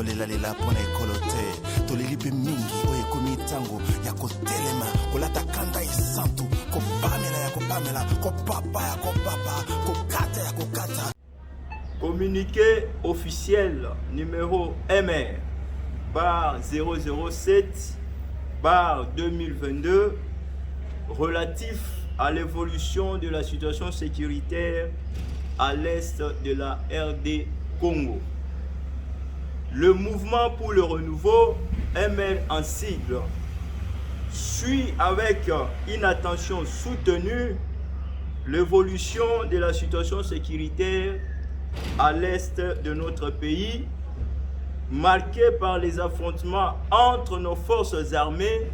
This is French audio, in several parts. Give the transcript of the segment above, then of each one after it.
kolela pona ekolote tolelipe mingi oyo ekomi ntango ya kotelema kolata kanda esantu kopamela ya kopamela kopapa ya kopapa kokata ya kokata. Communiqué officiel numéro MR bar 007 bar 2022 relatif à l'évolution de la situation sécuritaire à l'est de la RD Congo. Le mouvement pour le renouveau, MR en sigle, suit avec une attention soutenue l'évolution de la situation sécuritaire à l'est de notre pays, marquée par les affrontements entre nos forces armées,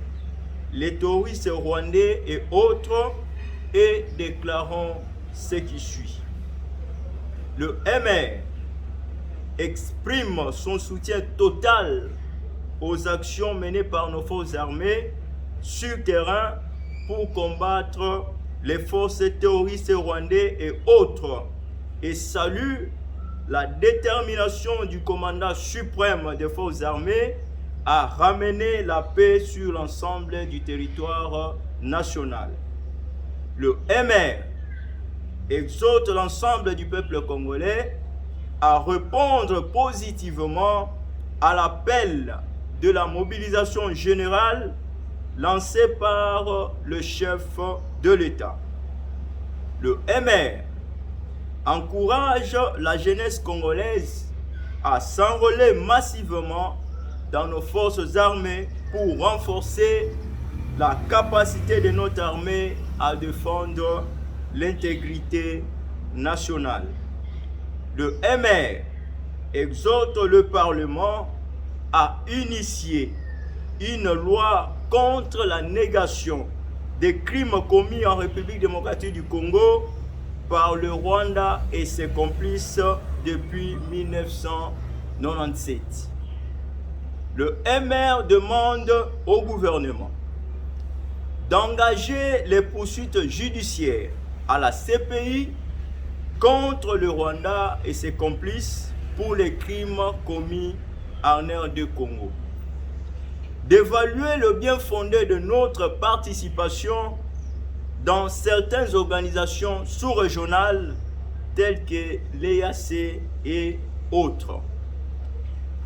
les terroristes rwandais et autres, et déclarons ce qui suit. Le MR exprime son soutien total aux actions menées par nos forces armées sur terrain pour combattre les forces terroristes rwandais et autres et salue la détermination du commandant suprême des forces armées à ramener la paix sur l'ensemble du territoire national. Le MR exhorte l'ensemble du peuple congolais à répondre positivement à l'appel de la mobilisation générale lancée par le chef de l'État. Le MR encourage la jeunesse congolaise à s'enrôler massivement dans nos forces armées pour renforcer la capacité de notre armée à défendre l'intégrité nationale. Le MR exhorte le Parlement à initier une loi contre la négation des crimes commis en République démocratique du Congo par le Rwanda et ses complices depuis 1997. Le MR demande au gouvernement d'engager les poursuites judiciaires à la CPI contre le Rwanda et ses complices pour les crimes commis en RD Congo. D'évaluer le bien fondé de notre participation dans certaines organisations sous-régionales telles que l'EAC et autres.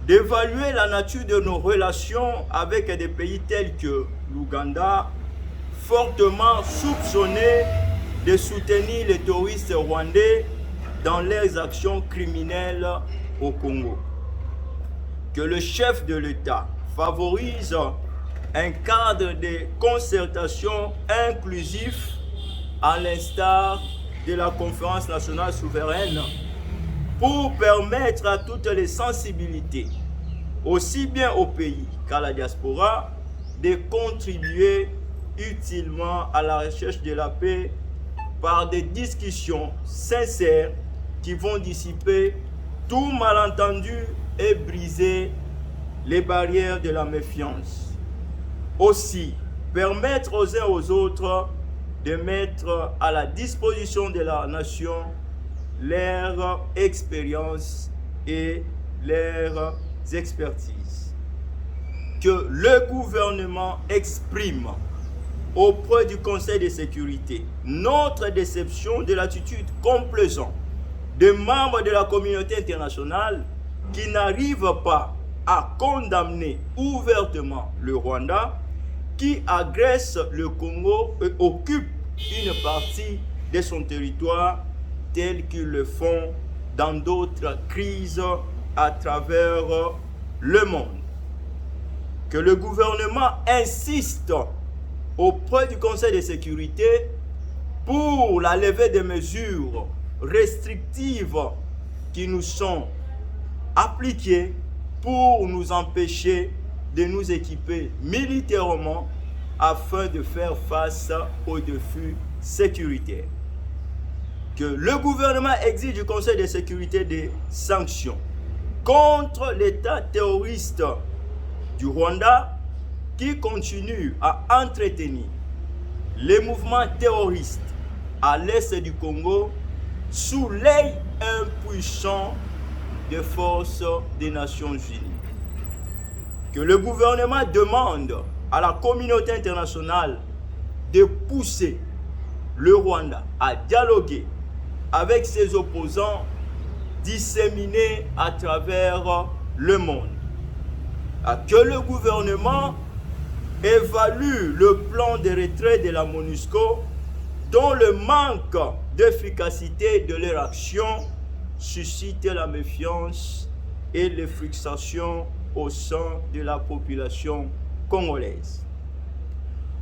D'évaluer la nature de nos relations avec des pays tels que l'Ouganda, fortement soupçonnés de soutenir les terroristes rwandais dans leurs actions criminelles au Congo. Que le chef de l'État favorise un cadre de concertation inclusif à l'instar de la conférence nationale souveraine pour permettre à toutes les sensibilités, aussi bien au pays qu'à la diaspora, de contribuer utilement à la recherche de la paix par des discussions sincères qui vont dissiper tout malentendu et briser les barrières de la méfiance. Aussi, permettre aux uns aux autres de mettre à la disposition de la nation leur expérience et leurs expertises. Que le gouvernement exprime auprès du Conseil de sécurité notre déception de l'attitude complaisante des membres de la communauté internationale qui n'arrivent pas à condamner ouvertement le Rwanda qui agresse le Congo et occupe une partie de son territoire tel qu'ils le font dans d'autres crises à travers le monde. Que le gouvernement insiste auprès du Conseil de sécurité pour la levée des mesures restrictives qui nous sont appliquées pour nous empêcher de nous équiper militairement afin de faire face aux défis sécuritaires. Que le gouvernement exige du Conseil de sécurité des sanctions contre l'État terroriste du Rwanda qui continue à entretenir les mouvements terroristes à l'est du Congo sous l'œil impuissant des forces des Nations Unies. que le gouvernement demande à la communauté internationale de pousser le Rwanda à dialoguer avec ses opposants disséminés à travers le monde. Que le gouvernement évalue le plan de retrait de la MONUSCO dont le manque d'efficacité de leur action suscite la méfiance et les frustrations au sein de la population congolaise.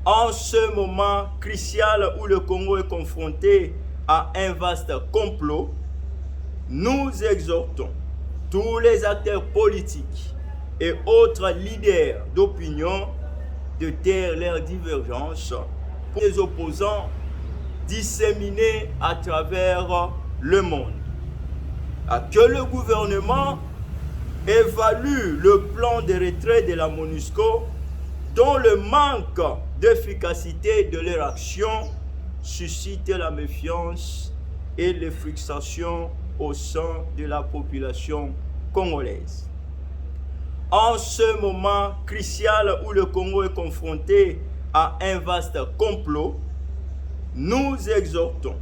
En ce moment crucial où le Congo est confronté à un vaste complot, nous exhortons tous les acteurs politiques et autres leaders d'opinion de taire leurs divergences pour les opposants disséminés à travers le monde. Que le gouvernement évalue le plan de retrait de la MONUSCO dont le manque d'efficacité de leur action suscite la méfiance et les frustrations au sein de la population congolaise. En ce moment crucial où le Congo est confronté à un vaste complot, nous exhortons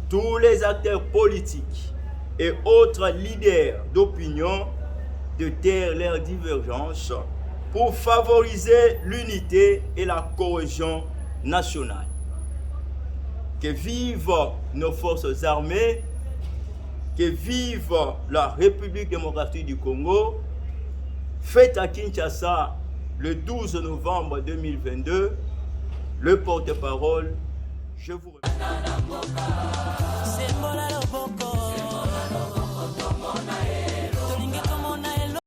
tous les acteurs politiques et autres leaders d'opinion de taire leurs divergences pour favoriser l'unité et la cohésion nationale. Que vivent nos forces armées, que vive la République démocratique du Congo, fête à Kinshasa le 12 novembre 2022, le porte-parole, je vous remercie.